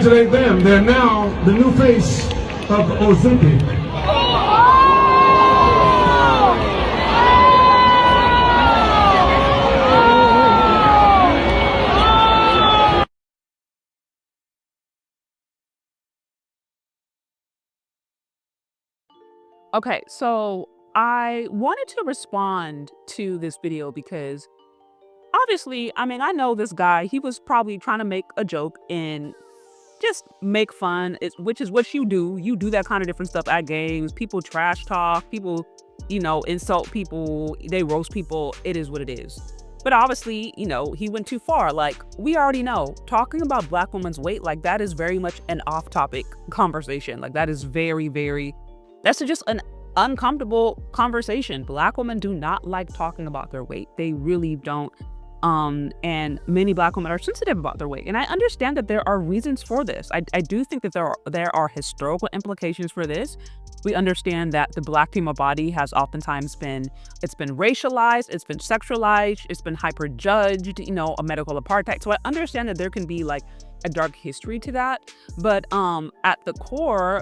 Congratulate them. They're now the new face of Ozempic. Okay, so I wanted to respond to this video because obviously, I mean, I know this guy, he was probably trying to make a joke and just make fun, which is what you do. You do that kind of different stuff at games. People trash talk, people, insult people, they roast people. It is what it is. But obviously, he went too far. Like, we already know, talking about Black women's weight, like, that is very much an off-topic conversation. Like, that is that's just an uncomfortable conversation. Black women do not like talking about their weight. They really don't. And many Black women are sensitive about their weight. And I understand that there are reasons for this. I do think that there are historical implications for this. We understand that the Black female body has oftentimes been racialized, it's been sexualized, it's been hyper-judged, a medical apartheid. So I understand that there can be like a dark history to that. But at the core,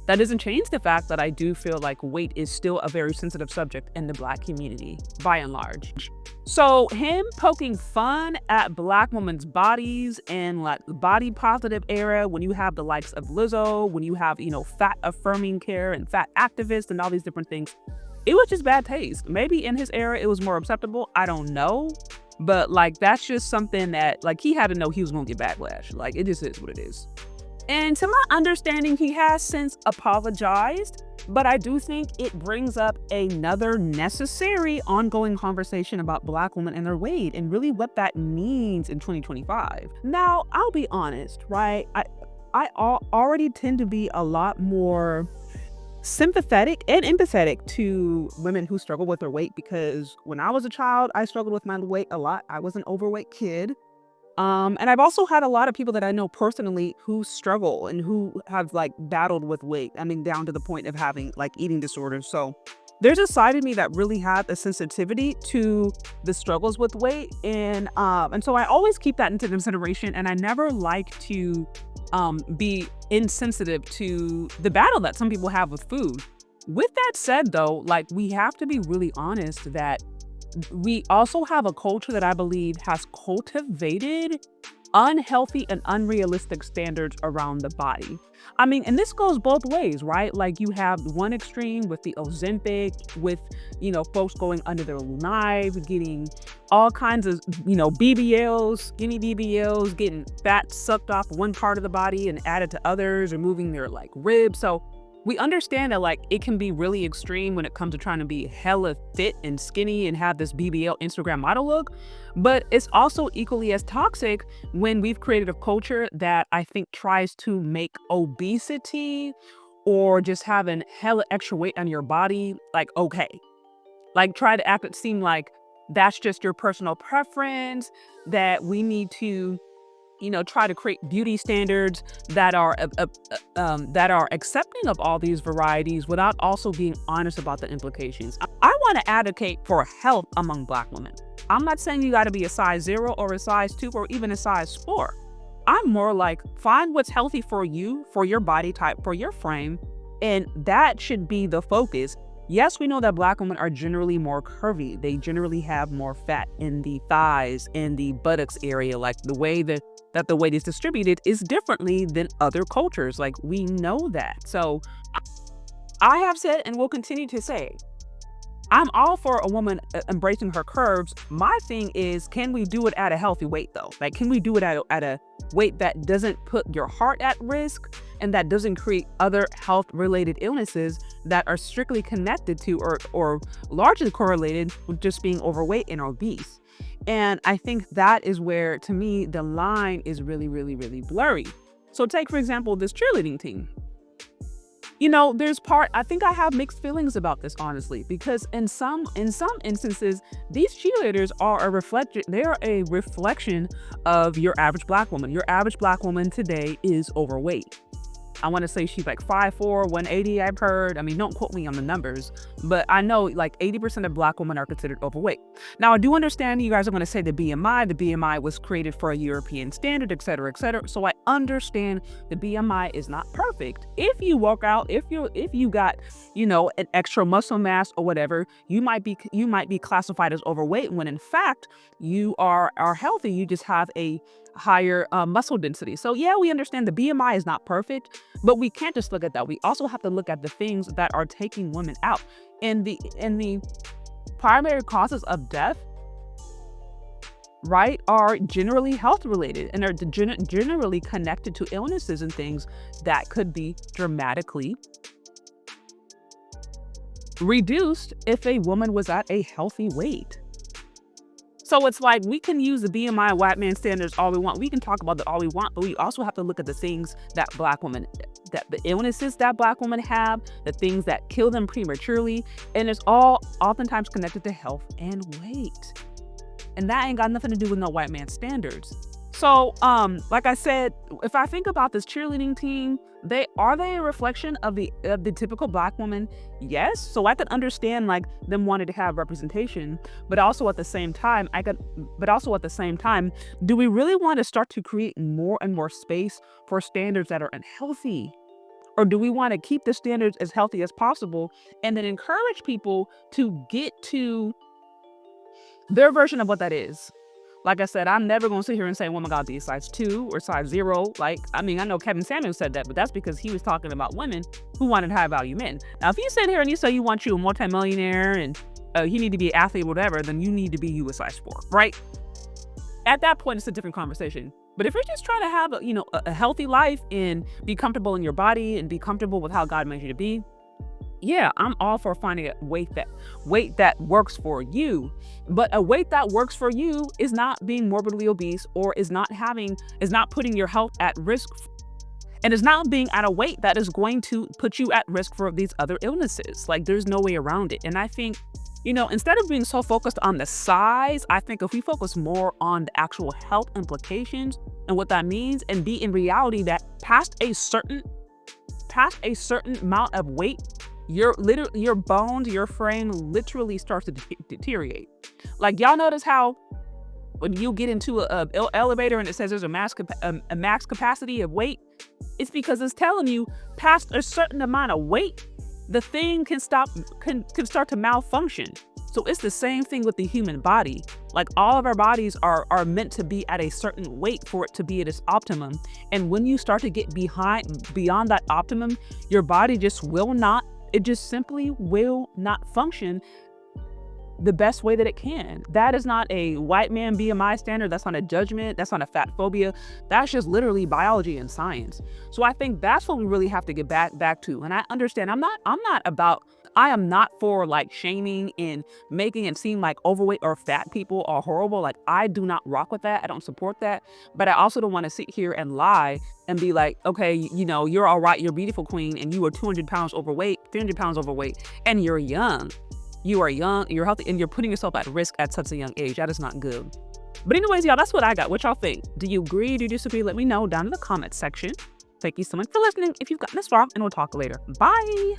that doesn't change the fact that I do feel like weight is still a very sensitive subject in the Black community, by and large. So him poking fun at Black women's bodies and like body positive era, when you have the likes of Lizzo, when you have, fat affirming care and fat activists and all these different things, it was just bad taste. Maybe in his era, it was more acceptable. I don't know. But like, that's just something that like he had to know he was going to get backlash. Like, it just is what it is. And to my understanding, he has since apologized, but I do think it brings up another necessary ongoing conversation about Black women and their weight and really what that means in 2025. Now, I'll be honest, right? I already tend to be a lot more sympathetic and empathetic to women who struggle with their weight because when I was a child, I struggled with my weight a lot. I was an overweight kid. And I've also had a lot of people that I know personally who struggle and who have like battled with weight. I mean, down to the point of having like eating disorders. So there's a side of me that really had a sensitivity to the struggles with weight. And so I always keep that into consideration. And I never like to be insensitive to the battle that some people have with food. With that said, though, like we have to be really honest that we also have a culture that I believe has cultivated unhealthy and unrealistic standards around the body. I mean, and this goes both ways, right? Like you have one extreme with the Ozempic, with, folks going under their knife, getting all kinds of, BBLs, skinny BBLs, getting fat sucked off one part of the body and added to others, removing their like ribs. So we understand that like it can be really extreme when it comes to trying to be hella fit and skinny and have this BBL Instagram model look, but it's also equally as toxic when we've created a culture that I think tries to make obesity or just having hella extra weight on your body like okay. Like try to act it seem like that's just your personal preference, that we need to try to create beauty standards that are accepting of all these varieties without also being honest about the implications. I want to advocate for health among Black women. I'm not saying you got to be a size 0 or a size 2 or even a size 4. I'm more like find what's healthy for you, for your body type, for your frame, and that should be the focus. Yes, we know that Black women are generally more curvy. They generally have more fat in the thighs and the buttocks area, like the way that the weight is distributed is differently than other cultures. Like we know that. So I have said and will continue to say, I'm all for a woman embracing her curves. My thing is, can we do it at a healthy weight though? Like, can we do it at a weight that doesn't put your heart at risk and that doesn't create other health related illnesses that are strictly connected to or largely correlated with just being overweight and obese? And I think that is where, to me, the line is really, really, really blurry. So take, for example, this cheerleading team. I think I have mixed feelings about this, honestly, because in some instances, these cheerleaders are a reflection of your average Black woman. Your average Black woman today is overweight. I want to say she's like 5'4", 180, I've heard. I mean, don't quote me on the numbers, but I know like 80% of Black women are considered overweight. Now, I do understand you guys are going to say the BMI was created for a European standard, et cetera, et cetera. So I understand the BMI is not perfect. If you work out, if you got, an extra muscle mass or whatever, you might be classified as overweight when in fact you are healthy. You just have a higher muscle density. So yeah, we understand the BMI is not perfect, but we can't just look at that. We also have to look at the things that are taking women out. And the primary causes of death, right, are generally health related and are generally connected to illnesses and things that could be dramatically reduced if a woman was at a healthy weight. So it's like we can use the BMI white man standards all we want. We can talk about that all we want, but we also have to look at the things that the illnesses that Black women have, the things that kill them prematurely, and it's all oftentimes connected to health and weight. And that ain't got nothing to do with no white man standards. So, like I said, if I think about this cheerleading team, are they a reflection of the typical Black woman? Yes. So I could understand like them wanting to have representation, but also at the same time, do we really want to start to create more and more space for standards that are unhealthy? Or do we want to keep the standards as healthy as possible and then encourage people to get to their version of what that is? Like I said, I'm never going to sit here and say, woman got to be size 2 or size 0. Like, I mean, I know Kevin Samuels said that, but that's because he was talking about women who wanted high value men. Now, if you sit here and you say you want you a multimillionaire and you need to be an athlete or whatever, then you need to be you a size 4, right? At that point, it's a different conversation. But if you're just trying to have a healthy life and be comfortable in your body and be comfortable with how God made you to be, yeah, I'm all for finding a weight that works for you. But a weight that works for you is not being morbidly obese, or is not putting your health at risk, and is not being at a weight that is going to put you at risk for these other illnesses. Like, there's no way around it. And I think, instead of being so focused on the size, I think if we focus more on the actual health implications and what that means, and be in reality that past a certain amount of weight, your bones, your frame literally starts to deteriorate. Like, y'all notice how when you get into a elevator and it says there's a max capacity of weight, it's because it's telling you past a certain amount of weight, the thing can start to malfunction. So it's the same thing with the human body. Like, all of our bodies are meant to be at a certain weight for it to be at its optimum. And when you start to get beyond that optimum, your body just simply will not function the best way that it can. That is not a white man BMI standard. That's not a judgment. That's not a fat phobia. That's just literally biology and science. So I think that's what we really have to get back to. And I understand I am not for like shaming and making it seem like overweight or fat people are horrible. Like, I do not rock with that. I don't support that. But I also don't want to sit here and lie and be like, okay, you're all right, you're a beautiful queen, and you are 200 pounds overweight, 300 pounds overweight, and you're young. You are young, you're healthy, and you're putting yourself at risk at such a young age. That is not good. But anyways, y'all, that's what I got. What y'all think? Do you agree? Do you disagree? Let me know down in the comment section. Thank you so much for listening if you've gotten this far, and we'll talk later. Bye.